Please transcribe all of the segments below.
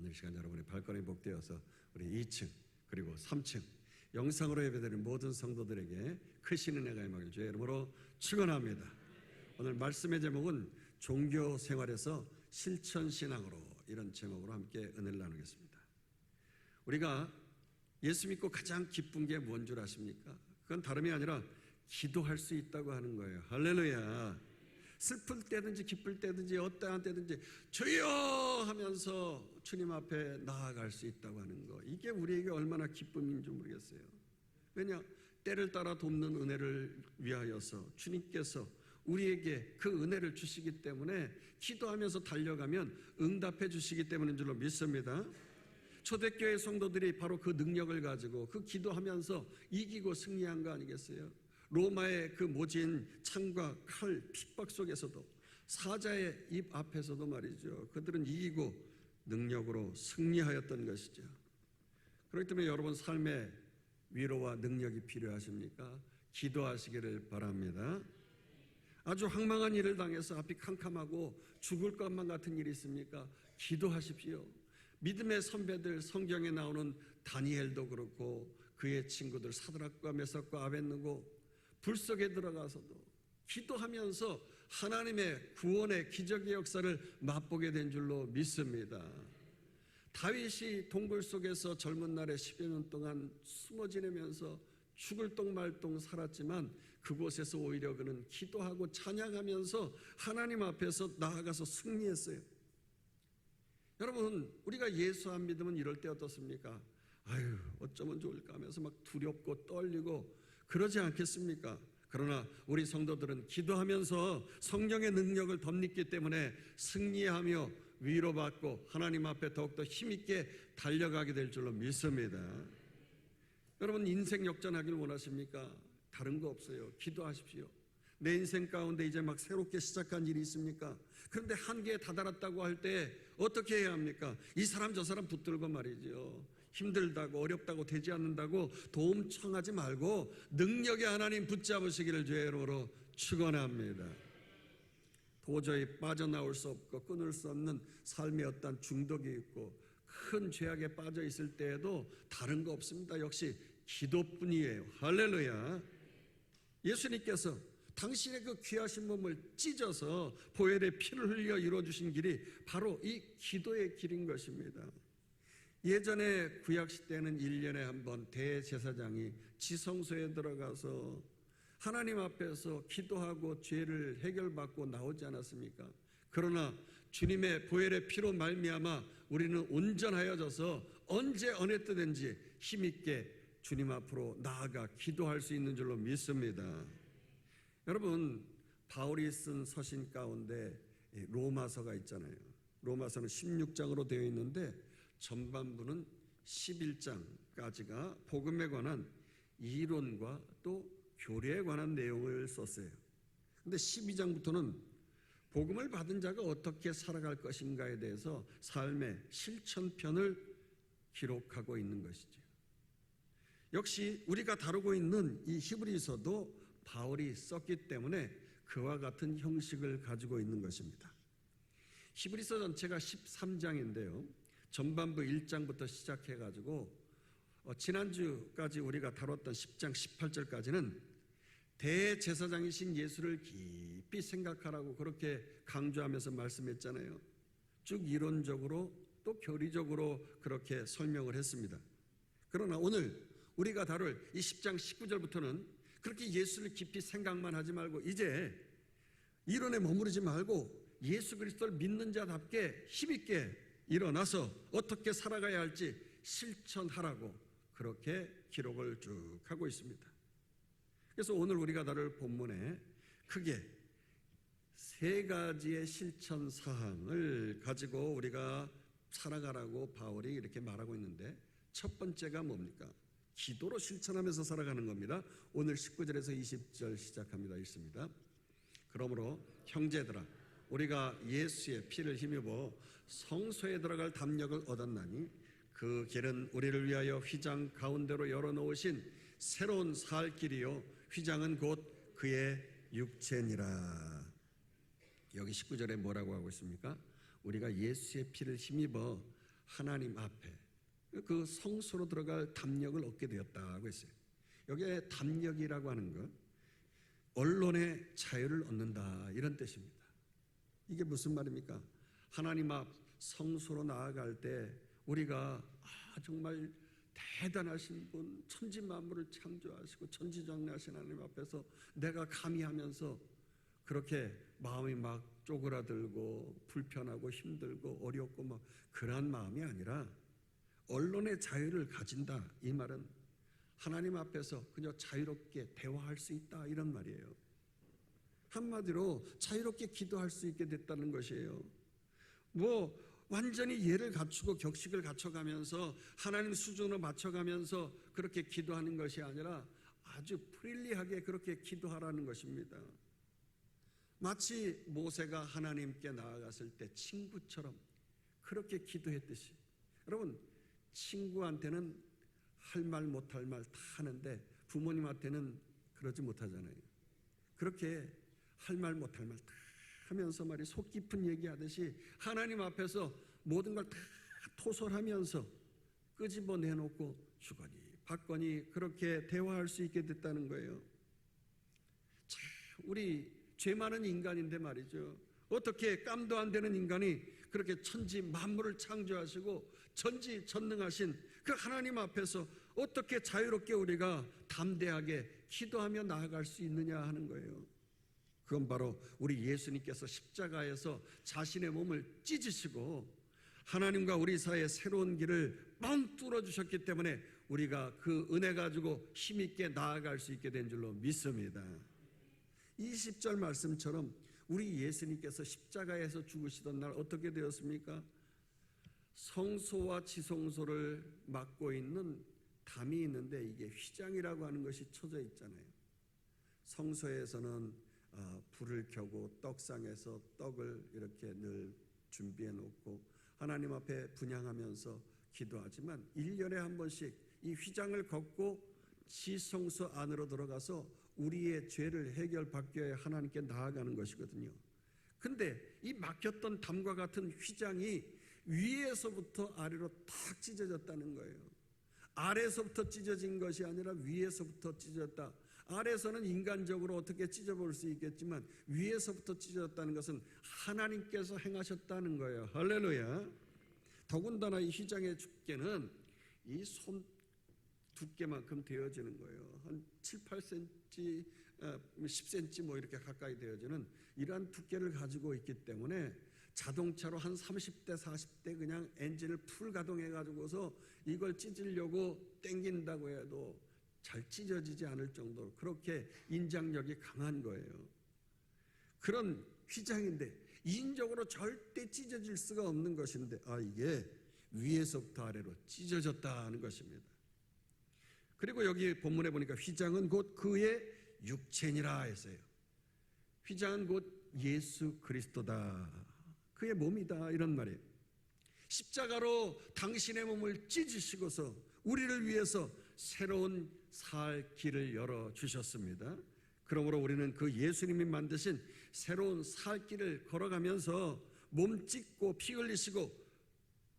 오늘 시간 여러분의 발걸음이 복되어서 우리 2층 그리고 3층 영상으로 예배드리는 모든 성도들에게 크신 은혜가 임하길 주의 이름으로 축원합니다. 오늘 말씀의 제목은 종교 생활에서 실천신앙으로, 이런 제목으로 함께 은혜를 나누겠습니다. 우리가 예수 믿고 가장 기쁜 게 뭔 줄 아십니까? 그건 다름이 아니라 기도할 수 있다고 하는 거예요. 할렐루야. 슬플 때든지 기쁠 때든지 어떠한 때든지 주여 하면서 주님 앞에 나아갈 수 있다고 하는 거, 이게 우리에게 얼마나 기쁨인지 모르겠어요. 왜냐? 때를 따라 돕는 은혜를 위하여서 주님께서 우리에게 그 은혜를 주시기 때문에 기도하면서 달려가면 응답해 주시기 때문인 줄로 믿습니다. 초대교회 성도들이 바로 그 능력을 가지고 그 기도하면서 이기고 승리한 거 아니겠어요? 로마의 그 모진 창과 칼 핍박 속에서도, 사자의 입 앞에서도 말이죠, 그들은 이기고 능력으로 승리하였던 것이죠. 그렇기 때문에 여러분 삶에 위로와 능력이 필요하십니까? 기도하시기를 바랍니다. 아주 황망한 일을 당해서 앞이 캄캄하고 죽을 것만 같은 일이 있습니까? 기도하십시오. 믿음의 선배들, 성경에 나오는 다니엘도 그렇고 그의 친구들 사드락과 메삭과 아벳느고 불 속에 들어가서도 기도하면서 하나님의 구원의 기적의 역사를 맛보게 된 줄로 믿습니다. 다윗이 동굴 속에서 젊은 날에 10여 년 동안 숨어 지내면서 죽을 똥 말 똥 살았지만 그곳에서 오히려 그는 기도하고 찬양하면서 하나님 앞에서 나아가서 승리했어요. 여러분, 우리가 예수 안 믿으면 이럴 때 어떻습니까? 아유, 어쩌면 좋을까 하면서 막 두렵고 떨리고 그러지 않겠습니까? 그러나 우리 성도들은 기도하면서 성령의 능력을 덧입기 때문에 승리하며 위로받고 하나님 앞에 더욱더 힘있게 달려가게 될 줄로 믿습니다. 여러분, 인생 역전하길 원하십니까? 다른 거 없어요. 기도하십시오. 내 인생 가운데 이제 막 새롭게 시작한 일이 있습니까? 그런데 한계에 다다랐다고 할 때 어떻게 해야 합니까? 이 사람 저 사람 붙들고 말이죠, 힘들다고 어렵다고 되지 않는다고 도움 청하지 말고 능력의 하나님 붙잡으시기를 주의 이름으로 축원합니다. 도저히 빠져나올 수 없고 끊을 수 없는 삶의 어떤 중독이 있고 큰 죄악에 빠져 있을 때에도 다른 거 없습니다. 역시 기도뿐이에요. 할렐루야. 예수님께서 당신의 그 귀하신 몸을 찢어서 보혈의 피를 흘려 이루어주신 길이 바로 이 기도의 길인 것입니다. 예전에 구약시대에는 1년에 한 번 대제사장이 지성소에 들어가서 하나님 앞에서 기도하고 죄를 해결받고 나오지 않았습니까? 그러나 주님의 보혈의 피로 말미암아 우리는 온전하여져서 언제 어느 때든지 힘있게 주님 앞으로 나아가 기도할 수 있는 줄로 믿습니다. 여러분, 바울이 쓴 서신 가운데 로마서가 있잖아요. 로마서는 16장으로 되어 있는데 전반부는 11장까지가 복음에 관한 이론과 또 교리에 관한 내용을 썼어요. 그런데 12장부터는 복음을 받은 자가 어떻게 살아갈 것인가에 대해서 삶의 실천편을 기록하고 있는 것이죠. 역시 우리가 다루고 있는 이 히브리서도 바울이 썼기 때문에 그와 같은 형식을 가지고 있는 것입니다. 히브리서 전체가 13장인데요. 전반부 1장부터 시작해가지고 지난주까지 우리가 다뤘던 10장 18절까지는 대제사장이신 예수를 깊이 생각하라고 그렇게 강조하면서 말씀했잖아요. 쭉 이론적으로 또 교리적으로 그렇게 설명을 했습니다. 그러나 오늘 우리가 다룰 이 10장 19절부터는 그렇게 예수를 깊이 생각만 하지 말고 이제 이론에 머무르지 말고 예수 그리스도를 믿는 자답게 힘있게 일어나서 어떻게 살아가야 할지 실천하라고 그렇게 기록을 쭉 하고 있습니다. 그래서 오늘 우리가 다룰 본문에 크게 세 가지의 실천 사항을 가지고 우리가 살아가라고 바울이 이렇게 말하고 있는데, 첫 번째가 뭡니까? 기도로 실천하면서 살아가는 겁니다. 오늘 19절에서 20절 시작합니다. 읽습니다. 그러므로 형제들아, 우리가 예수의 피를 힘입어 성소에 들어갈 담력을 얻었나니 그 길은 우리를 위하여 휘장 가운데로 열어놓으신 새로운 살 길이요 휘장은 곧 그의 육체니라. 여기 19절에 뭐라고 하고 있습니까? 우리가 예수의 피를 힘입어 하나님 앞에 그 성소로 들어갈 담력을 얻게 되었다고 했어요. 여기에 담력이라고 하는 것, 언론의 자유를 얻는다 이런 뜻입니다. 이게 무슨 말입니까? 하나님 앞 성소로 나아갈 때 우리가 정말 대단하신 분, 천지 만물을 창조하시고 천지장래하신 하나님 앞에서 내가 감히 하면서 그렇게 마음이 막 쪼그라들고 불편하고 힘들고 어렵고 막 그런 마음이 아니라 언론의 자유를 가진다, 이 말은 하나님 앞에서 그저 자유롭게 대화할 수 있다 이런 말이에요. 한마디로 자유롭게 기도할 수 있게 됐다는 것이에요. 완전히 예를 갖추고 격식을 갖춰가면서 하나님 수준으로 맞춰가면서 그렇게 기도하는 것이 아니라 아주 프릴리하게 그렇게 기도하라는 것입니다. 마치 모세가 하나님께 나아갔을 때 친구처럼 그렇게 기도했듯이, 여러분 친구한테는 할 말 못할 말 다 하는데 부모님한테는 그러지 못하잖아요. 그렇게 할 말 못할 말 다 하면서 말이 속 깊은 얘기하듯이 하나님 앞에서 모든 걸 다 토설하면서 끄집어 내놓고 주거니 받거니 그렇게 대화할 수 있게 됐다는 거예요. 자, 우리 죄 많은 인간인데 말이죠. 어떻게 깜도 안 되는 인간이 그렇게 천지 만물을 창조하시고 전지전능하신 그 하나님 앞에서 어떻게 자유롭게 우리가 담대하게 기도하며 나아갈 수 있느냐 하는 거예요. 그건 바로 우리 예수님께서 십자가에서 자신의 몸을 찢으시고 하나님과 우리 사이에 새로운 길을 뻥 뚫어주셨기 때문에 우리가 그 은혜 가지고 힘있게 나아갈 수 있게 된 줄로 믿습니다. 20절 말씀처럼 우리 예수님께서 십자가에서 죽으시던 날 어떻게 되었습니까? 성소와 지성소를 막고 있는 담이 있는데 이게 휘장이라고 하는 것이 쳐져 있잖아요. 성소에서는 불을 켜고 떡상에서 떡을 이렇게 늘 준비해 놓고 하나님 앞에 분향하면서 기도하지만 1년에 한 번씩 이 휘장을 걷고 지성소 안으로 들어가서 우리의 죄를 해결받기 위해 하나님께 나아가는 것이거든요. 근데 이 막혔던 담과 같은 휘장이 위에서부터 아래로 탁 찢어졌다는 거예요. 아래에서부터 찢어진 것이 아니라 위에서부터 찢어졌다. 아래에서는 인간적으로 어떻게 찢어볼 수 있겠지만 위에서부터 찢어졌다는 것은 하나님께서 행하셨다는 거예요. 할렐루야. 더군다나 이 휘장의 두께는 이 손 두께만큼 되어지는 거예요. 한 7, 8cm, 10cm 뭐 이렇게 가까이 되어지는 이러한 두께를 가지고 있기 때문에 자동차로 한 30대, 40대 그냥 엔진을 풀 가동해가지고서 이걸 찢으려고 땡긴다고 해도 잘 찢어지지 않을 정도로 그렇게 인장력이 강한 거예요. 그런 휘장인데 인적으로 절대 찢어질 수가 없는 것인데 이게 위에서부터 아래로 찢어졌다는 것입니다. 그리고 여기 본문에 보니까 휘장은 곧 그의 육체니라 했어요. 휘장은 곧 예수 그리스도다. 그의 몸이다 이런 말이에요. 십자가로 당신의 몸을 찢으시고서 우리를 위해서 새로운 살 길을 열어주셨습니다. 그러므로 우리는 그 예수님이 만드신 새로운 살 길을 걸어가면서 몸 찢고 피 흘리시고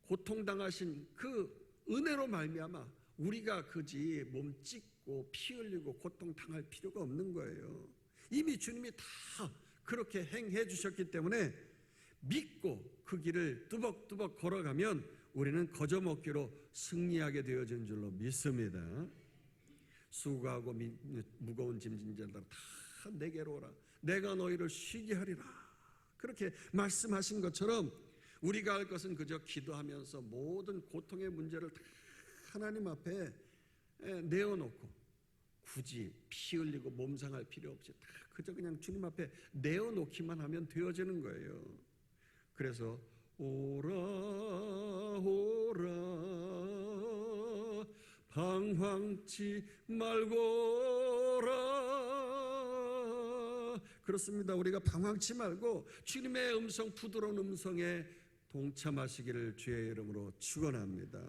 고통당하신 그 은혜로 말미암아 우리가 그지 몸 찢고 피 흘리고 고통당할 필요가 없는 거예요. 이미 주님이 다 그렇게 행해 주셨기 때문에 믿고 그 길을 뚜벅뚜벅 걸어가면 우리는 거저먹기로 승리하게 되어진 줄로 믿습니다. 수고하고 무거운 짐진 자들 다 내게로 오라. 내가 너희를 쉬게 하리라. 그렇게 말씀하신 것처럼 우리가 할 것은 그저 기도하면서 모든 고통의 문제를 다 하나님 앞에 내어놓고 굳이 피 흘리고 몸상할 필요 없이 다 그저 그냥 주님 앞에 내어놓기만 하면 되어지는 거예요. 그래서 오라 오라 방황치 말고라. 그렇습니다. 우리가 방황치 말고 주님의 음성, 부드러운 음성에 동참하시기를 주의 이름으로 축원합니다.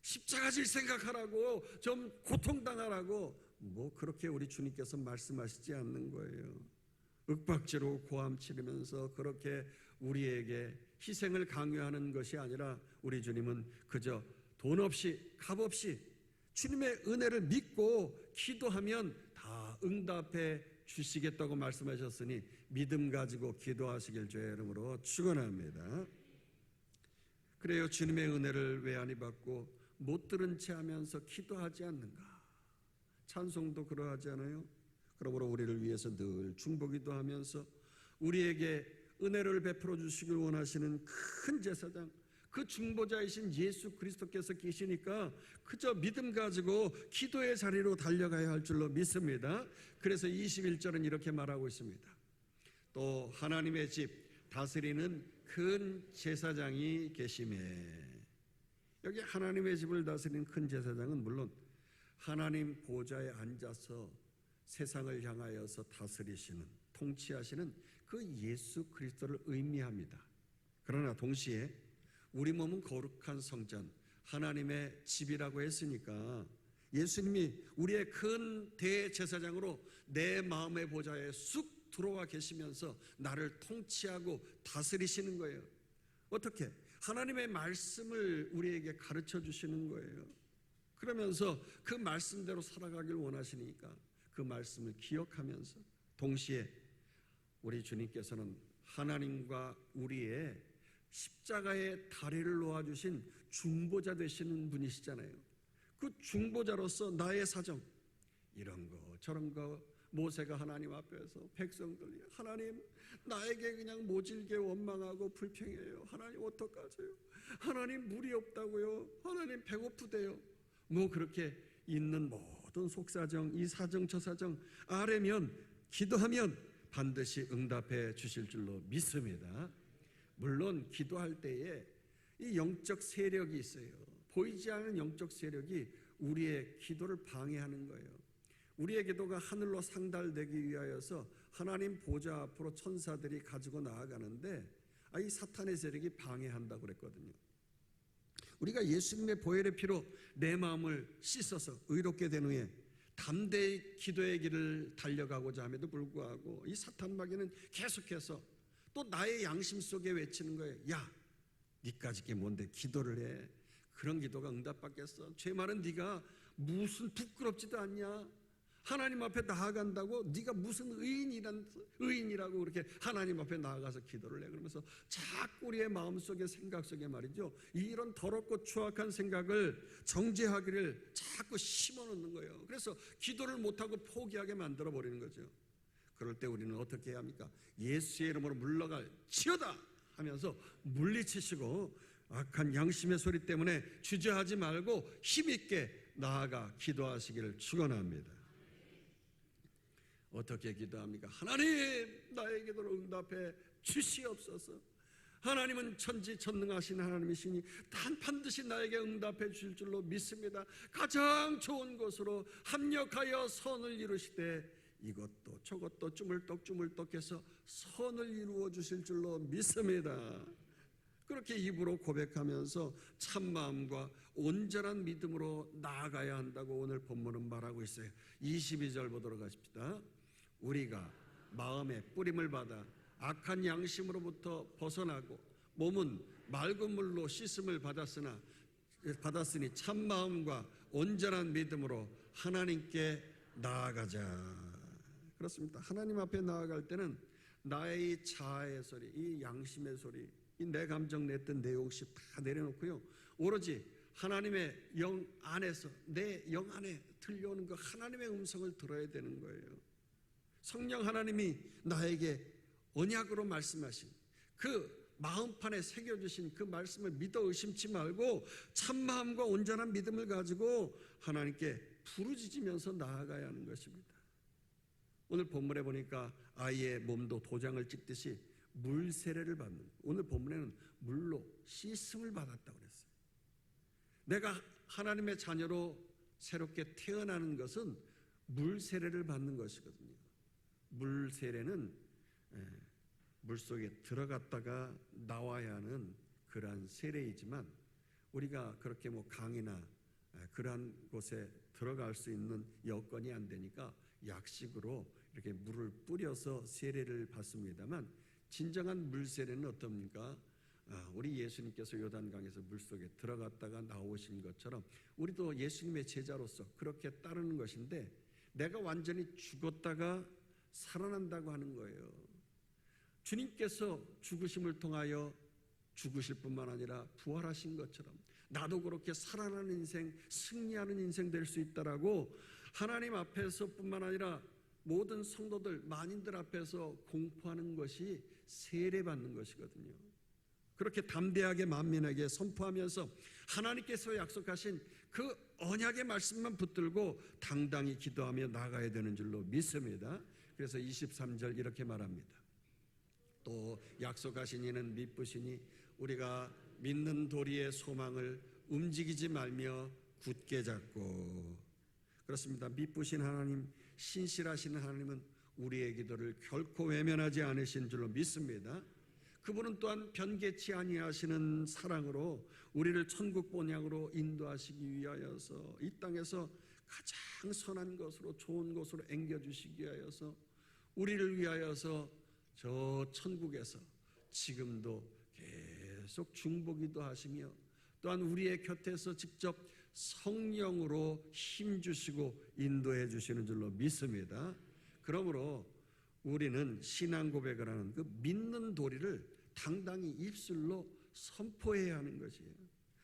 십자가 질 생각하라고, 좀 고통당하라고 뭐 그렇게 우리 주님께서 말씀하시지 않는 거예요. 윽박지로 고함 치르면서 그렇게 우리에게 희생을 강요하는 것이 아니라 우리 주님은 그저 돈 없이 값 없이 주님의 은혜를 믿고 기도하면 다 응답해 주시겠다고 말씀하셨으니 믿음 가지고 기도하시길 주의 이름으로 축원합니다. 그래요. 주님의 은혜를 외안히 받고 못 들은 채 하면서 기도하지 않는가? 찬송도 그러하지 않아요? 그러므로 우리를 위해서 늘 중보기도 하면서 우리에게 은혜를 베풀어 주시길 원하시는 큰 제사장, 그 중보자이신 예수 그리스도께서 계시니까 그저 믿음 가지고 기도의 자리로 달려가야 할 줄로 믿습니다. 그래서 21절은 이렇게 말하고 있습니다. 또 하나님의 집 다스리는 큰 제사장이 계시매. 여기 하나님의 집을 다스리는 큰 제사장은 물론 하나님 보좌에 앉아서 세상을 향하여서 다스리시는, 통치하시는 그 예수 그리스도를 의미합니다. 그러나 동시에 우리 몸은 거룩한 성전, 하나님의 집이라고 했으니까 예수님이 우리의 큰 대제사장으로 내 마음의 보좌에 쑥 들어와 계시면서 나를 통치하고 다스리시는 거예요. 어떻게? 하나님의 말씀을 우리에게 가르쳐 주시는 거예요. 그러면서 그 말씀대로 살아가길 원하시니까 그 말씀을 기억하면서 동시에 우리 주님께서는 하나님과 우리의 십자가의 다리를 놓아주신 중보자 되시는 분이시잖아요. 그 중보자로서 나의 사정, 이런 거 저런 거 모세가 하나님 앞에서 백성들이 하나님 나에게 그냥 모질게 원망하고 불평해요. 하나님 어떡하세요? 하나님 물이 없다고요? 하나님 배고프대요? 뭐 그렇게 있는 모든 속사정, 이 사정 저 사정 아뢰면 기도하면 반드시 응답해 주실 줄로 믿습니다. 물론 기도할 때에 이 영적 세력이 있어요. 보이지 않는 영적 세력이 우리의 기도를 방해하는 거예요. 우리의 기도가 하늘로 상달되기 위하여서 하나님 보좌 앞으로 천사들이 가지고 나아가는데 이 사탄의 세력이 방해한다고 그랬거든요. 우리가 예수님의 보혈의 피로 내 마음을 씻어서 의롭게 된 후에 담대히 기도의 길을 달려가고자 함에도 불구하고 이 사탄 마귀는 계속해서 또 나의 양심 속에 외치는 거예요. 야, 니까짓 게 뭔데 기도를 해? 그런 기도가 응답받겠어? 죄 많은 네가 무슨 부끄럽지도 않냐? 하나님 앞에 나아간다고 네가 무슨 의인이라고 그렇게 하나님 앞에 나아가서 기도를 해? 그러면서 자꾸 우리의 마음속에 생각 속에 말이죠, 이런 더럽고 추악한 생각을 정죄하기를 자꾸 심어놓는 거예요. 그래서 기도를 못하고 포기하게 만들어버리는 거죠. 그럴 때 우리는 어떻게 해야 합니까? 예수의 이름으로 물러갈 지어다 하면서 물리치시고 악한 양심의 소리 때문에 주저하지 말고 힘있게 나아가 기도하시기를 축원합니다. 어떻게 기도합니까? 하나님 나의 기도를 응답해 주시옵소서. 하나님은 천지전능하신 하나님이시니 반드시 나에게 응답해 주실 줄로 믿습니다. 가장 좋은 곳으로 합력하여 선을 이루시되 이것도 저것도 주물떡주물떡해서 선을 이루어 주실 줄로 믿습니다. 그렇게 입으로 고백하면서 참마음과 온전한 믿음으로 나아가야 한다고 오늘 본문은 말하고 있어요. 22절 보도록 하십시다. 우리가 마음의 뿌림을 받아 악한 양심으로부터 벗어나고 몸은 맑은 물로 씻음을 받았으니 참마음과 온전한 믿음으로 하나님께 나아가자. 그렇습니다. 하나님 앞에 나아갈 때는 나의 이 자아의 소리, 이 양심의 소리, 이 내 감정, 내 뜻, 내 욕심 다 내려놓고요, 오로지 하나님의 영 안에서 내 영 안에 들려오는 그 하나님의 음성을 들어야 되는 거예요. 성령 하나님이 나에게 언약으로 말씀하신 그 마음판에 새겨주신 그 말씀을 믿어 의심치 말고 참마음과 온전한 믿음을 가지고 하나님께 부르짖으면서 나아가야 하는 것입니다. 오늘 본문에 보니까 아이의 몸도 도장을 찍듯이 물 세례를 받는, 오늘 본문에는 물로 씻음을 받았다고 그랬어요. 내가 하나님의 자녀로 새롭게 태어나는 것은 물 세례를 받는 것이거든요. 물 세례는 물속에 들어갔다가 나와야 하는 그러한 세례이지만 우리가 그렇게 뭐 강이나 그러한 곳에 들어갈 수 있는 여건이 안 되니까 약식으로 이렇게 물을 뿌려서 세례를 받습니다만 진정한 물 세례는 어떻습니까? 우리 예수님께서 요단강에서 물속에 들어갔다가 나오신 것처럼 우리도 예수님의 제자로서 그렇게 따르는 것인데, 내가 완전히 죽었다가 살아난다고 하는 거예요. 주님께서 죽으심을 통하여 죽으실 뿐만 아니라 부활하신 것처럼 나도 그렇게 살아나는 인생, 승리하는 인생 될 수 있다라고 하나님 앞에서 뿐만 아니라 모든 성도들, 만인들 앞에서 공포하는 것이 세례받는 것이거든요. 그렇게 담대하게 만민에게 선포하면서 하나님께서 약속하신 그 언약의 말씀만 붙들고 당당히 기도하며 나가야 되는 줄로 믿습니다. 그래서 23절 이렇게 말합니다. 또 약속하신 이는 미쁘시니 우리가 믿는 도리의 소망을 움직이지 말며 굳게 잡고. 그렇습니다. 미쁘신 하나님, 신실하신 하나님은 우리의 기도를 결코 외면하지 않으신 줄로 믿습니다. 그분은 또한 변개치 아니하시는 사랑으로 우리를 천국 본향으로 인도하시기 위하여서 이 땅에서 가장 선한 것으로, 좋은 것으로 앵겨주시기 위하여서 우리를 위하여서 저 천국에서 지금도 계속 중보기도 하시며 또한 우리의 곁에서 직접 성령으로 힘주시고 인도해 주시는 줄로 믿습니다. 그러므로 우리는 신앙 고백을 하는 그 믿는 도리를 당당히 입술로 선포해야 하는 것이에요.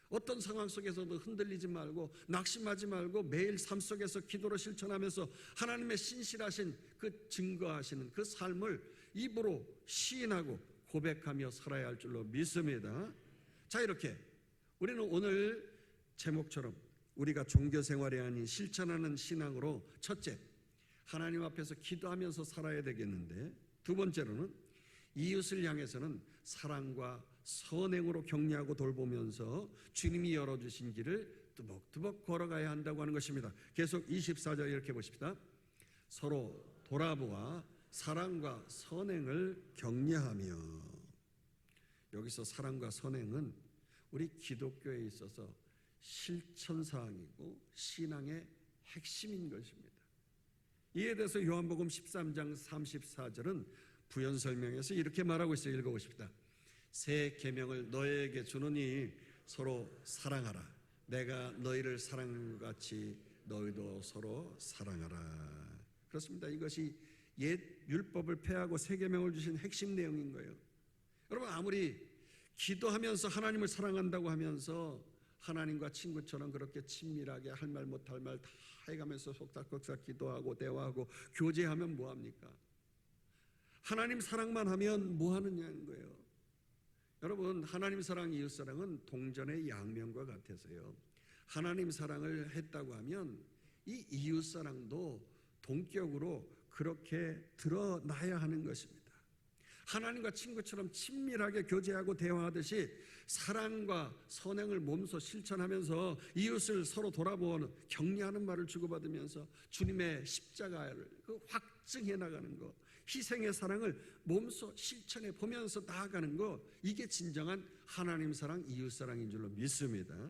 어떤 상황 속에서도 흔들리지 말고 낙심하지 말고 매일 삶 속에서 기도로 실천하면서 하나님의 신실하신 그 증거하시는 그 삶을 입으로 시인하고 고백하며 살아야 할 줄로 믿습니다. 자, 이렇게 우리는 오늘 제목처럼 우리가 종교 생활이 아닌 실천하는 신앙으로 첫째, 하나님 앞에서 기도하면서 살아야 되겠는데, 두 번째로는 이웃을 향해서는 사랑과 선행으로 격려하고 돌보면서 주님이 열어주신 길을 뚜벅뚜벅 걸어가야 한다고 하는 것입니다. 계속 24절 이렇게 보십시다. 서로 돌아보아 사랑과 선행을 격려하며. 여기서 사랑과 선행은 우리 기독교에 있어서 실천사항이고 신앙의 핵심인 것입니다. 이에 대해서 요한복음 13장 34절은 부연 설명에서 이렇게 말하고 있어요. 읽어보십시다. 새 계명을 너희에게 주노니 서로 사랑하라. 내가 너희를 사랑한 것 같이 너희도 서로 사랑하라. 그렇습니다. 이것이 옛 율법을 폐하고 새 계명을 주신 핵심 내용인 거예요. 여러분, 아무리 기도하면서 하나님을 사랑한다고 하면서 하나님과 친구처럼 그렇게 친밀하게 할 말 못할 말 다 해가면서 속닥속닥 기도하고 대화하고 교제하면 뭐합니까? 하나님 사랑만 하면 뭐 하느냐는 거예요. 여러분, 하나님 사랑, 이웃 사랑은 동전의 양면과 같아서요. 하나님 사랑을 했다고 하면 이 이웃 사랑도 동격으로 그렇게 드러나야 하는 것입니다. 하나님과 친구처럼 친밀하게 교제하고 대화하듯이 사랑과 선행을 몸소 실천하면서 이웃을 서로 돌아보는 격려하는 말을 주고받으면서 주님의 십자가를 확증해 나가는 것, 희생의 사랑을 몸소 실천해 보면서 나아가는 것, 이게 진정한 하나님 사랑, 이웃 사랑인 줄로 믿습니다.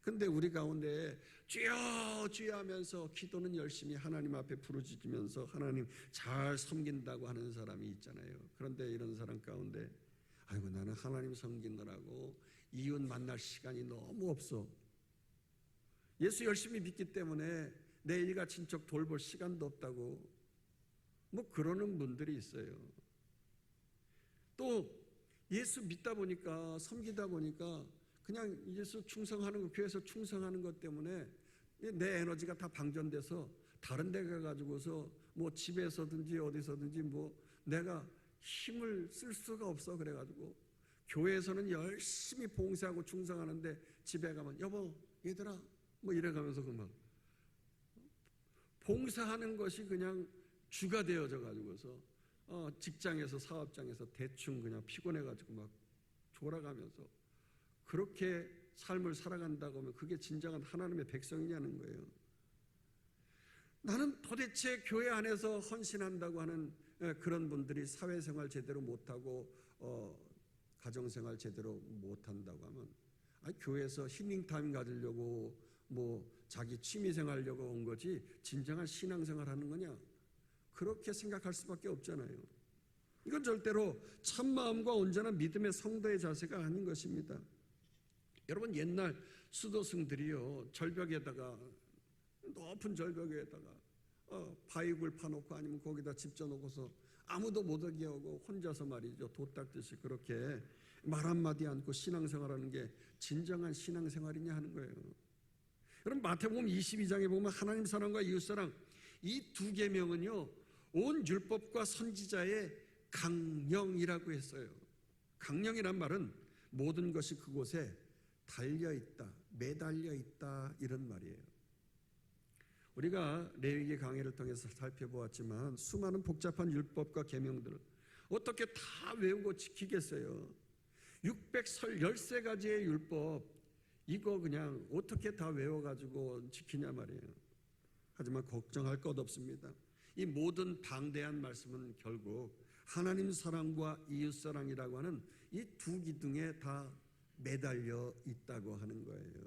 근데 우리 가운데 주여 주여 하면서 기도는 열심히 하나님 앞에 부르짖으면서 하나님 잘 섬긴다고 하는 사람이 있잖아요. 그런데 이런 사람 가운데 아이고, 나는 하나님 섬기느라고 이웃 만날 시간이 너무 없어. 예수 열심히 믿기 때문에 내 일가 친척 돌볼 시간도 없다고 뭐 그러는 분들이 있어요. 또 예수 믿다 보니까, 섬기다 보니까 그냥 예수 충성하는 것, 교회에서 충성하는 것 때문에 내 에너지가 다 방전돼서 다른 데 가가지고서 뭐 집에서든지 어디서든지 뭐 내가 힘을 쓸 수가 없어. 그래가지고 교회에서는 열심히 봉사하고 충성하는데 집에 가면 여보, 얘들아 뭐 이래가면서 그만 봉사하는 것이 그냥 주가 되어져 가지고서 직장에서 사업장에서 대충 그냥 피곤해가지고 막 졸아가면서 그렇게 삶을 살아간다고 하면 그게 진정한 하나님의 백성이냐는 거예요. 나는 도대체 교회 안에서 헌신한다고 하는 그런 분들이 사회생활 제대로 못하고 가정생활 제대로 못한다고 하면 교회에서 힐링타임 가지려고 뭐 자기 취미생활 하려고 온 거지 진정한 신앙생활 하는 거냐? 그렇게 생각할 수밖에 없잖아요. 이건 절대로 참마음과 온전한 믿음의 성도의 자세가 아닌 것입니다. 여러분, 옛날 수도승들이요, 절벽에다가, 높은 절벽에다가 바위굴 파놓고 아니면 거기다 집 져놓고서 아무도 못 오게 하고 혼자서 말이죠, 돛 닦듯이 그렇게 말 한마디 않고 신앙생활하는 게 진정한 신앙생활이냐 하는 거예요. 여러분, 마태복음 22장에 보면 하나님 사랑과 이웃사랑, 이 두 계명은요, 온 율법과 선지자의 강령이라고 했어요. 강령이란 말은 모든 것이 그곳에 달려있다, 매달려 있다, 이런 말이에요. 우리가 레위기 강해를 통해서 살펴보았지만 수많은 복잡한 율법과 계명들을 어떻게 다 외우고 지키겠어요? 613가지의 율법, 이거 그냥 어떻게 다 외워가지고 지키냐 말이에요. 하지만 걱정할 것 없습니다. 이 모든 방대한 말씀은 결국 하나님 사랑과 이웃 사랑이라고 하는 이 두 기둥에 다 매달려 있다고 하는 거예요.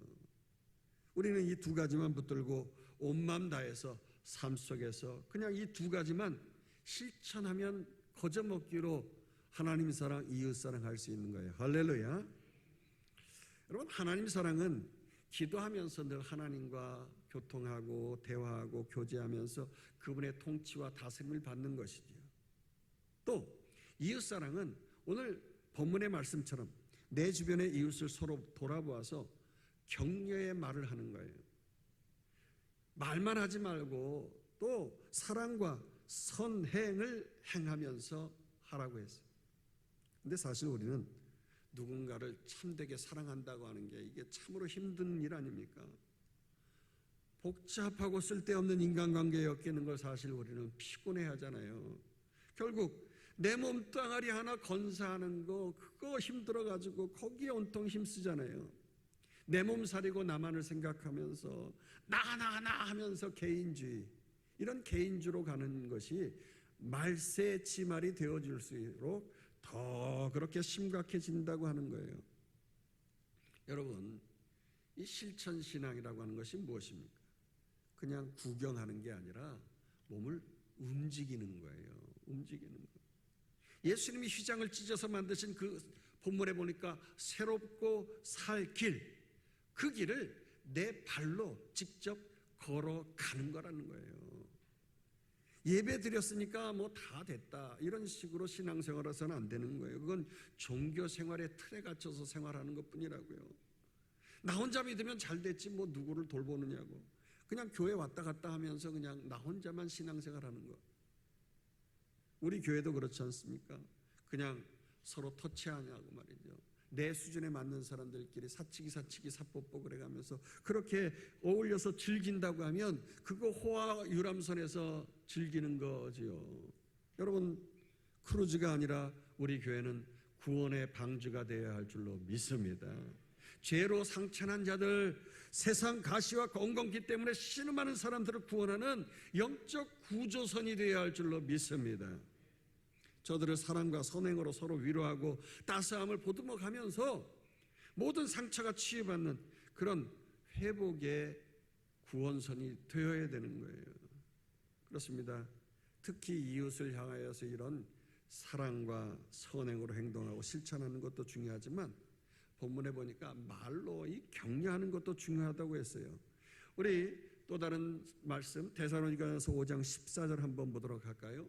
우리는 이 두 가지만 붙들고 온 마음 다해서 삶 속에서 그냥 이 두 가지만 실천하면 거저먹기로 하나님 사랑, 이웃 사랑 할 수 있는 거예요. 할렐루야. 여러분, 하나님 사랑은 기도하면서 늘 하나님과 교통하고 대화하고 교제하면서 그분의 통치와 다스림을 받는 것이지요. 또 이웃 사랑은 오늘 본문의 말씀처럼 내 주변의 이웃을 서로 돌아보아서 격려의 말을 하는 거예요. 말만 하지 말고 또 사랑과 선행을 행하면서 하라고 했어요. 근데 사실 우리는 누군가를 참되게 사랑한다고 하는 게 이게 참으로 힘든 일 아닙니까? 복잡하고 쓸데없는 인간관계에 엮이는 걸 사실 우리는 피곤해 하잖아요. 결국 내 몸뚱아리 하나 건사하는 거, 그거 힘들어가지고 거기에 온통 힘쓰잖아요. 내 몸 사리고 나만을 생각하면서 나 하면서 개인주의, 이런 개인주로 가는 것이 말세지말이 되어질수록 더 그렇게 심각해진다고 하는 거예요. 여러분, 이 실천신앙이라고 하는 것이 무엇입니까? 그냥 구경하는 게 아니라 몸을 움직이는 거예요. 움직이는 거. 예수님이 휘장을 찢어서 만드신 그 본문에 보니까 새롭고 살 길, 그 길을 내 발로 직접 걸어가는 거라는 거예요. 예배 드렸으니까 뭐 다 됐다, 이런 식으로 신앙생활 해서는 안 되는 거예요. 그건 종교생활의 틀에 갇혀서 생활하는 것뿐이라고요. 나 혼자 믿으면 잘 됐지 뭐 누구를 돌보느냐고, 그냥 교회 왔다 갔다 하면서 그냥 나 혼자만 신앙생활하는 거. 우리 교회도 그렇지 않습니까? 그냥 서로 터치하냐고 말이죠. 내 수준에 맞는 사람들끼리 사치기 사뽀뽀 그래가면서 그렇게 어울려서 즐긴다고 하면 그거 호화 유람선에서 즐기는 거지요. 여러분, 크루즈가 아니라 우리 교회는 구원의 방주가 되어야 할 줄로 믿습니다. 죄로 상처난 자들, 세상 가시와 건건기 때문에 신음하는 사람들을 구원하는 영적 구조선이 되어야 할 줄로 믿습니다. 저들을 사랑과 선행으로 서로 위로하고 따스함을 보듬어가면서 모든 상처가 치유받는 그런 회복의 구원선이 되어야 되는 거예요. 그렇습니다. 특히 이웃을 향하여서 이런 사랑과 선행으로 행동하고 실천하는 것도 중요하지만 본문에 보니까 말로 이 격려하는 것도 중요하다고 했어요. 우리 또 다른 말씀 데살로니가서 5장 14절 한번 보도록 할까요?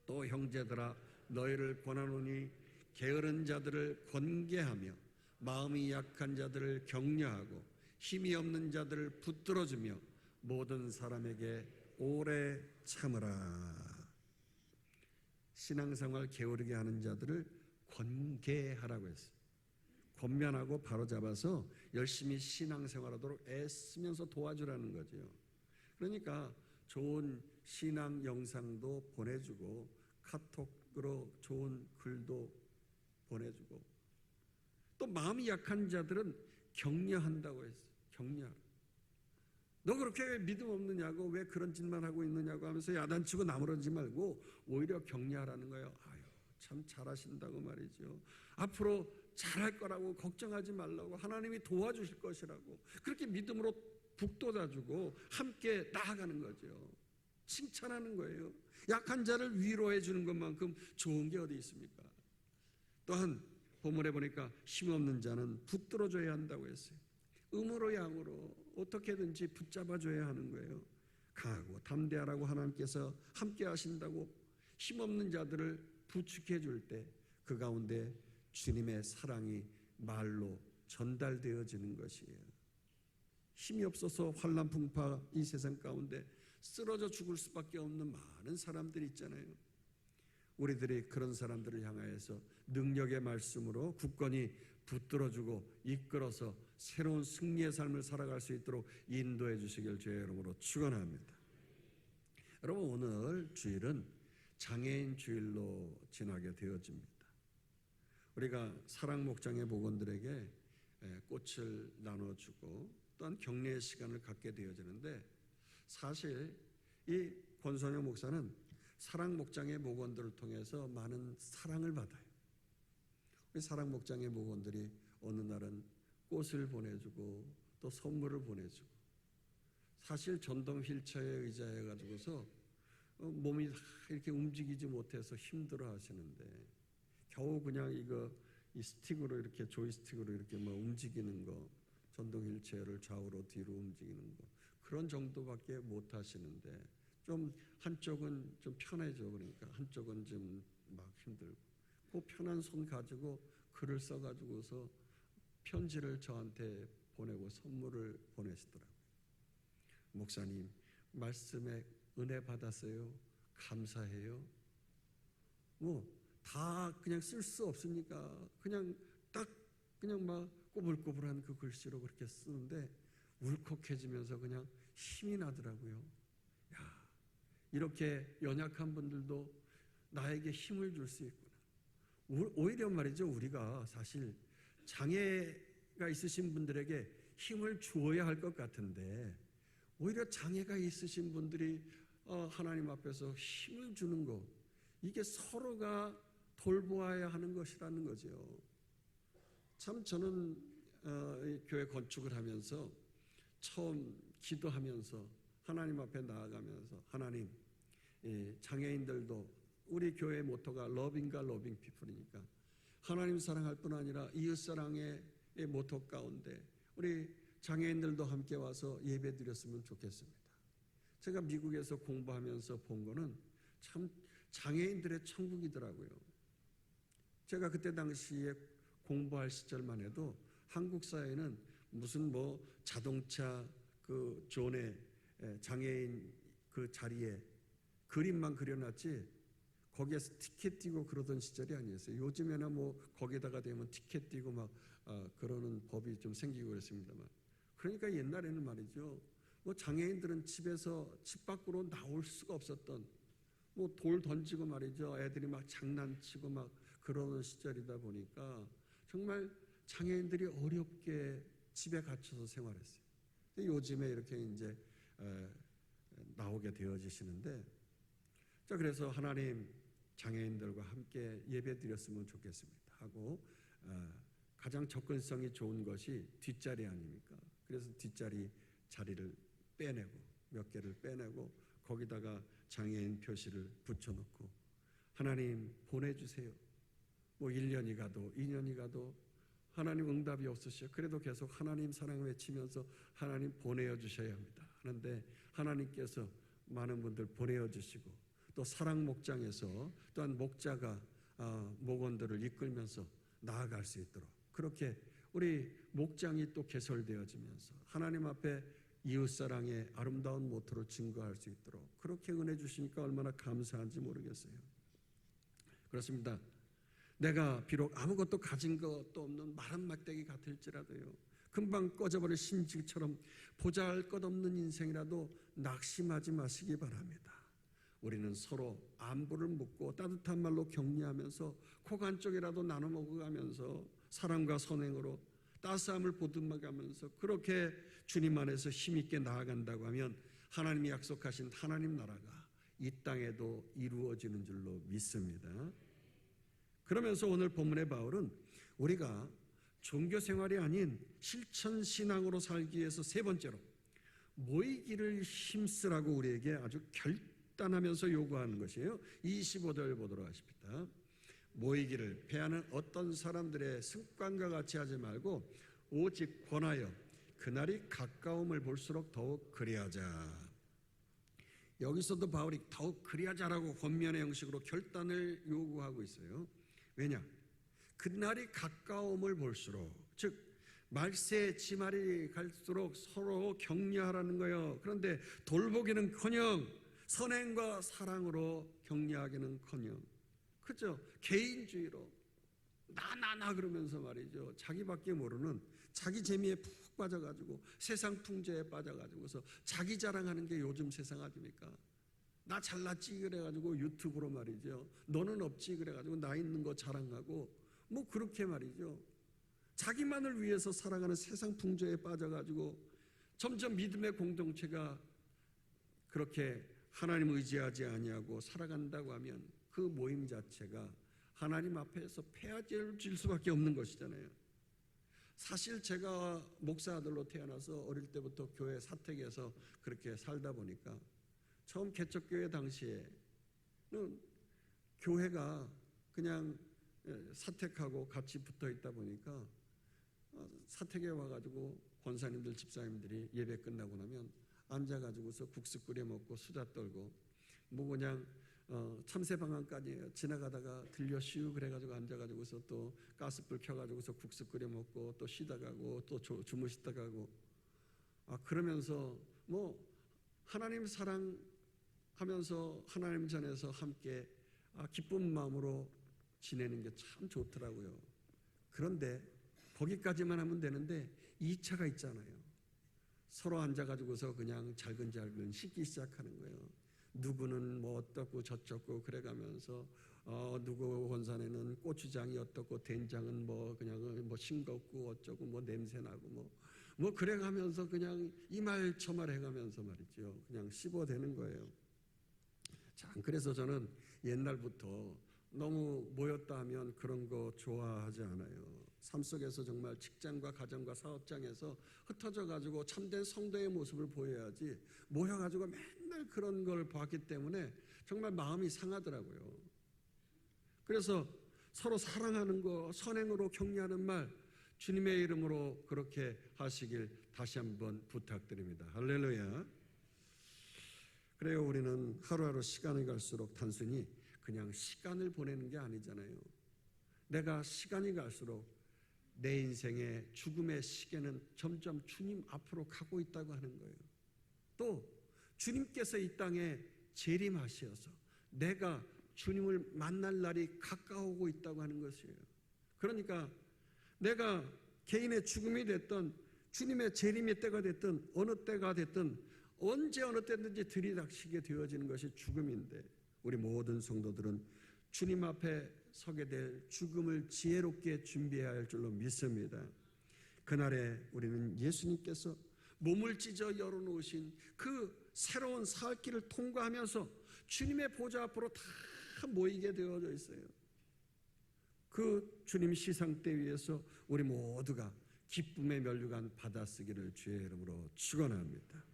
또 형제들아, 너희를 권하노니 게으른 자들을 권계하며 마음이 약한 자들을 격려하고 힘이 없는 자들을 붙들어주며 모든 사람에게 오래 참으라. 신앙생활 게으르게 하는 자들을 권계하라고 했어요. 권면하고 바로잡아서 열심히 신앙생활하도록 애쓰면서 도와주라는 거죠. 그러니까 좋은 신앙 영상도 보내주고 카톡으로 좋은 글도 보내주고 또 마음이 약한 자들은 격려한다고 했어요. 격려하라. 너 그렇게 믿음 없느냐고, 왜 그런 짓만 하고 있느냐고 하면서 야단치고 나무라지 말고 오히려 격려하라는 거예요. 아유, 참 잘하신다고 말이죠. 앞으로 잘할 거라고 걱정하지 말라고, 하나님이 도와주실 것이라고 그렇게 믿음으로 북돋아주고 함께 나아가는 거죠. 칭찬하는 거예요. 약한 자를 위로해 주는 것만큼 좋은 게 어디 있습니까? 또한 본문에 보니까 힘없는 자는 붙들어줘야 한다고 했어요. 음으로 양으로 어떻게든지 붙잡아줘야 하는 거예요. 강하고 담대하라고 하나님께서 함께 하신다고 힘없는 자들을 부축해 줄 때 그 가운데 주님의 사랑이 말로 전달되어지는 것이에요. 힘이 없어서 환난 풍파 이 세상 가운데 쓰러져 죽을 수밖에 없는 많은 사람들이 있잖아요. 우리들이 그런 사람들을 향하여서 능력의 말씀으로 굳건히 붙들어주고 이끌어서 새로운 승리의 삶을 살아갈 수 있도록 인도해 주시길 주의 이름으로 축원합니다. 여러분, 오늘 주일은 장애인 주일로 지나게 되어집니다. 우리가 사랑 목장의 목원들에게 꽃을 나눠주고 또한 격려의 시간을 갖게 되어지는데, 사실 이 권선영 목사는 사랑 목장의 목원들을 통해서 많은 사랑을 받아요. 우리 사랑 목장의 목원들이 어느 날은 꽃을 보내주고 또 선물을 보내주고, 사실 전동 휠체어에 의자해 가지고서 몸이 이렇게 움직이지 못해서 힘들어 하시는데 겨우 그냥 이 스틱으로 이렇게 조이스틱으로 이렇게 뭐 움직이는 거, 전동 휠체어를 좌우로 뒤로 움직이는 거, 그런 정도밖에 못 하시는데 좀 한쪽은 좀 편해져. 그러니까 한쪽은 좀 막 힘들고, 그 편한 손 가지고 글을 써 가지고서 편지를 저한테 보내고 선물을 보내시더라고요. 목사님, 말씀에 은혜 받았어요. 감사해요. 뭐 다 그냥 쓸 수 없으니까 그냥 딱 그냥 막 꼬불꼬불한 그 글씨로 그렇게 쓰는데 울컥해지면서 그냥 힘이 나더라고요. 야, 이렇게 연약한 분들도 나에게 힘을 줄 수 있구나. 오히려 말이죠, 우리가 사실 장애가 있으신 분들에게 힘을 주어야 할 것 같은데 오히려 장애가 있으신 분들이 하나님 앞에서 힘을 주는 거, 이게 서로가 돌보아야 하는 것이라는 거죠. 참 저는 교회 건축을 하면서 처음 기도하면서 하나님 앞에 나아가면서, 하나님, 장애인들도 우리 교회 모토가 러빙과 러빙 피플이니까 하나님 사랑할 뿐 아니라 이웃 사랑의 모토 가운데 우리 장애인들도 함께 와서 예배 드렸으면 좋겠습니다. 제가 미국에서 공부하면서 본 거는 참 장애인들의 천국이더라고요. 제가 그때 당시에 공부할 시절만 해도 한국 사회는 무슨 뭐 자동차 그 존에 장애인 그 자리에 그림만 그려놨지 거기에서 티켓 띄고 그러던 시절이 아니었어요. 요즘에는 뭐 거기다가 되면 티켓 띄고 막 그러는 법이 좀 생기고 그랬습니다만, 그러니까 옛날에는 말이죠, 뭐 장애인들은 집 밖으로 나올 수가 없었던, 뭐 돌 던지고 말이죠, 애들이 막 장난치고 막 그러는 시절이다 보니까 정말 장애인들이 어렵게 집에 갇혀서 생활했어요. 요즘에 이렇게 이제 나오게 되어지시는데, 자, 그래서 하나님, 장애인들과 함께 예배 드렸으면 좋겠습니다 하고 가장 접근성이 좋은 것이 뒷자리 아닙니까? 그래서 뒷자리 자리를 빼내고 몇 개를 빼내고 거기다가 장애인 표시를 붙여놓고 하나님 보내주세요. 뭐 1년이 가도 2년이 가도 하나님 응답이 없으셔. 그래도 계속 하나님 사랑 외치면서 하나님 보내어 주셔야 합니다 하는데, 하나님께서 많은 분들 보내어 주시고 또 사랑 목장에서 또한 목자가 목원들을 이끌면서 나아갈 수 있도록 그렇게 우리 목장이 또 개설되어지면서 하나님 앞에 이웃사랑의 아름다운 모토를 증거할 수 있도록 그렇게 은혜 주시니까 얼마나 감사한지 모르겠어요. 그렇습니다. 내가 비록 아무것도 가진 것도 없는 마른 막대기 같을지라도요, 금방 꺼져버릴 심지처럼 보잘것없는 인생이라도 낙심하지 마시기 바랍니다. 우리는 서로 안부를 묻고 따뜻한 말로 격려하면서 고간 쪽이라도 나눠 먹어가면서 사랑과 선행으로 따스함을 보듬어가면서 그렇게 주님 안에서 힘있게 나아간다고 하면 하나님이 약속하신 하나님 나라가 이 땅에도 이루어지는 줄로 믿습니다. 그러면서 오늘 본문의 바울은 우리가 종교생활이 아닌 실천신앙으로 살기 위해서 세 번째로 모이기를 힘쓰라고 우리에게 아주 결단하면서 요구하는 것이에요. 25절 보도록 하십니다. 모이기를 패하는 어떤 사람들의 습관과 같이 하지 말고 오직 권하여 그날이 가까움을 볼수록 더욱 그리하자. 여기서도 바울이 더욱 그리하자라고 권면의 형식으로 결단을 요구하고 있어요. 왜냐? 그날이 가까움을 볼수록, 즉 말세 지말이 갈수록 서로 격려하라는 거예요. 그런데 돌보기는커녕 선행과 사랑으로 격려하기는커녕, 그죠? 개인주의로 나 그러면서 말이죠. 자기밖에 모르는 자기 재미에 푹 빠져가지고 세상 풍조에 빠져가지고서 자기 자랑하는 게 요즘 세상 아닙니까? 나 잘났지 그래가지고 유튜브로 말이죠. 너는 없지 그래가지고 나 있는 거 자랑하고 뭐 그렇게 말이죠. 자기만을 위해서 살아가는 세상 풍조에 빠져가지고 점점 믿음의 공동체가 그렇게 하나님 의지하지 아니하고 살아간다고 하면 그 모임 자체가 하나님 앞에서 폐하질 수밖에 없는 것이잖아요. 사실 제가 목사 아들로 태어나서 어릴 때부터 교회 사택에서 그렇게 살다 보니까 처음 개척교회 당시에는 교회가 그냥 사택하고 같이 붙어 있다 보니까 사택에 와가지고 권사님들 집사님들이 예배 끝나고 나면 앉아가지고서 국수 끓여 먹고 수다 떨고 뭐 그냥 참새방앗간이에요. 지나가다가 들려 쉬우 그래가지고 앉아가지고서 또 가스불 켜가지고서 국수 끓여 먹고 또 쉬다 가고 또 주무시다 가고 그러면서 뭐 하나님 사랑하면서 하나님 전에서 함께 기쁜 마음으로 지내는 게 참 좋더라고요. 그런데 거기까지만 하면 되는데 2차가 있잖아요. 서로 앉아가지고서 그냥 잘근잘근 씻기 시작하는 거예요. 누구는 뭐 어떻고 저쩌고 그래가면서 누구 권산에는 고추장이 어떻고 된장은 뭐 그냥 뭐 싱겁고 어쩌고 뭐 냄새나고 뭐 그래가면서 그냥 이 말 저 말 해가면서 말이죠. 그냥 씹어대는 거예요. 참 그래서 저는 옛날부터 너무 모였다 하면 그런 거 좋아하지 않아요. 삶 속에서 정말 직장과 가정과 사업장에서 흩어져 가지고 참된 성도의 모습을 보여야지 모여 가지고 맨날 그런 걸 봤기 때문에 정말 마음이 상하더라고요. 그래서 서로 사랑하는 거, 선행으로 격려하는 말 주님의 이름으로 그렇게 하시길 다시 한번 부탁드립니다. 할렐루야. 그래요. 우리는 하루하루 시간이 갈수록 단순히 그냥 시간을 보내는 게 아니잖아요. 내가 시간이 갈수록 내 인생의 죽음의 시계는 점점 주님 앞으로 가고 있다고 하는 거예요. 또 주님께서 이 땅에 재림하셔서 내가 주님을 만날 날이 가까우고 있다고 하는 것이에요. 그러니까 내가 개인의 죽음이 됐든 주님의 재림의 때가 됐든 어느 때가 됐든 언제 어느 때든지 들이닥치게 되어지는 것이 죽음인데 우리 모든 성도들은 주님 앞에 서게 될 죽음을 지혜롭게 준비해야 할 줄로 믿습니다. 그날에 우리는 예수님께서 몸을 찢어 열어놓으신 그 새로운 살 길을 통과하면서 주님의 보좌 앞으로 다 모이게 되어져 있어요. 그 주님 시상대 위에서 우리 모두가 기쁨의 면류관 받아쓰기를 주의 이름으로 축원합니다.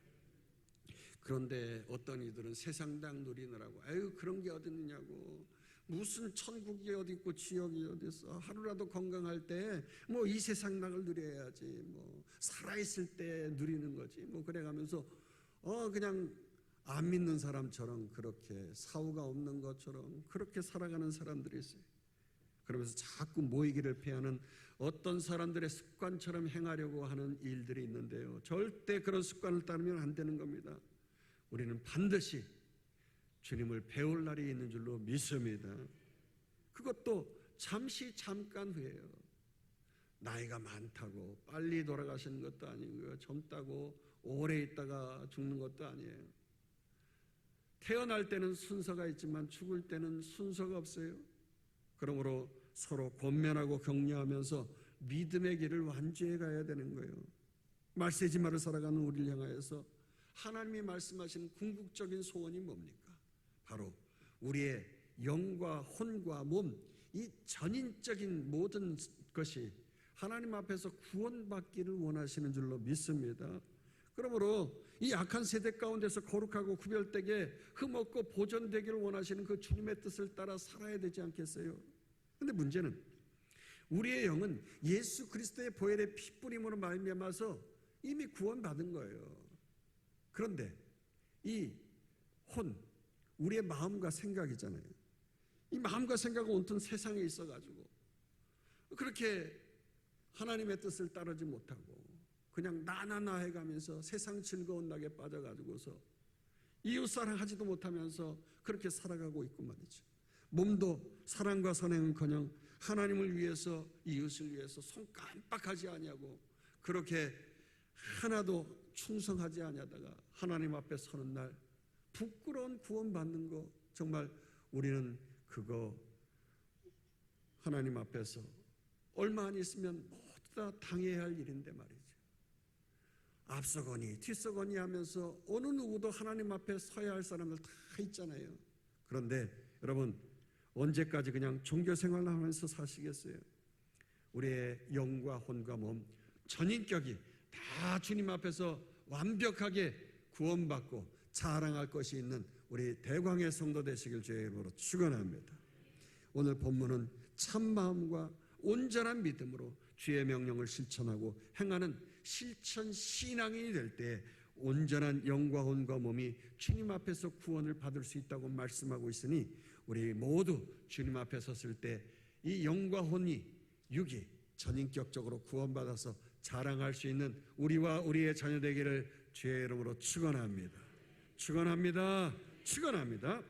그런데 어떤 이들은 세상당 누리느라고 아유 그런 게 어디 있느냐고 무슨 천국이 어디 있고 지옥이 어디 있어 하루라도 건강할 때 뭐 이 세상락을 누려야지 뭐 살아있을 때 누리는 거지 뭐 그래가면서 그냥 안 믿는 사람처럼 그렇게 사후가 없는 것처럼 그렇게 살아가는 사람들이 있어요. 그러면서 자꾸 모이기를 피하는 어떤 사람들의 습관처럼 행하려고 하는 일들이 있는데요. 절대 그런 습관을 따르면 안 되는 겁니다. 우리는 반드시 주님을 배울 날이 있는 줄로 믿습니다. 그것도 잠깐 후에요. 나이가 많다고 빨리 돌아가시는 것도 아니고요. 젊다고 오래 있다가 죽는 것도 아니에요. 태어날 때는 순서가 있지만 죽을 때는 순서가 없어요. 그러므로 서로 권면하고 격려하면서 믿음의 길을 완주해 가야 되는 거예요. 말세지마를 살아가는 우리를 향하여서 하나님이 말씀하시는 궁극적인 소원이 뭡니까? 바로 우리의 영과 혼과 몸, 이 전인적인 모든 것이 하나님 앞에서 구원받기를 원하시는 줄로 믿습니다. 그러므로 이 악한 세대 가운데서 거룩하고 구별되게 흠없고 보존되기를 원하시는 그 주님의 뜻을 따라 살아야 되지 않겠어요? 근데 문제는 우리의 영은 예수 그리스도의 보혈의 피뿌림으로 말미암아서 이미 구원받은 거예요. 그런데 이 우리의 마음과 생각이잖아요. 이 마음과 생각은 온통 세상에 있어가지고 그렇게 하나님의 뜻을 따르지 못하고 그냥 나나나 해가면서 세상 즐거운 낙에 빠져가지고서 이웃사랑 하지도 못하면서 그렇게 살아가고 있고 말이죠. 몸도 사랑과 선행은커녕 하나님을 위해서 이웃을 위해서 손 깜빡하지 아니하고 그렇게 하나도 충성하지 아니하다가 하나님 앞에 서는 날 부끄러운 구원받는 거 정말 우리는 그거 하나님 앞에서 얼마 안 있으면 모두 다 당해야 할 일인데 말이죠. 앞서거니 뒤서거니 하면서 어느 누구도 하나님 앞에 서야 할 사람들 다 있잖아요. 그런데 여러분 언제까지 그냥 종교 생활을 하면서 사시겠어요? 우리의 영과 혼과 몸 전인격이 다 주님 앞에서 완벽하게 구원받고 자랑할 것이 있는 우리 대광의 성도 되시길 주의 이름으로 축원합니다. 오늘 본문은 참마음과 온전한 믿음으로 주의 명령을 실천하고 행하는 실천 신앙인이 될 때 온전한 영과 혼과 몸이 주님 앞에서 구원을 받을 수 있다고 말씀하고 있으니 우리 모두 주님 앞에 섰을 때 이 영과 혼이 육이 전인격적으로 구원받아서 자랑할 수 있는 우리와 우리의 자녀 되기를 주의 이름으로 축원합니다. 축원합니다. 축원합니다.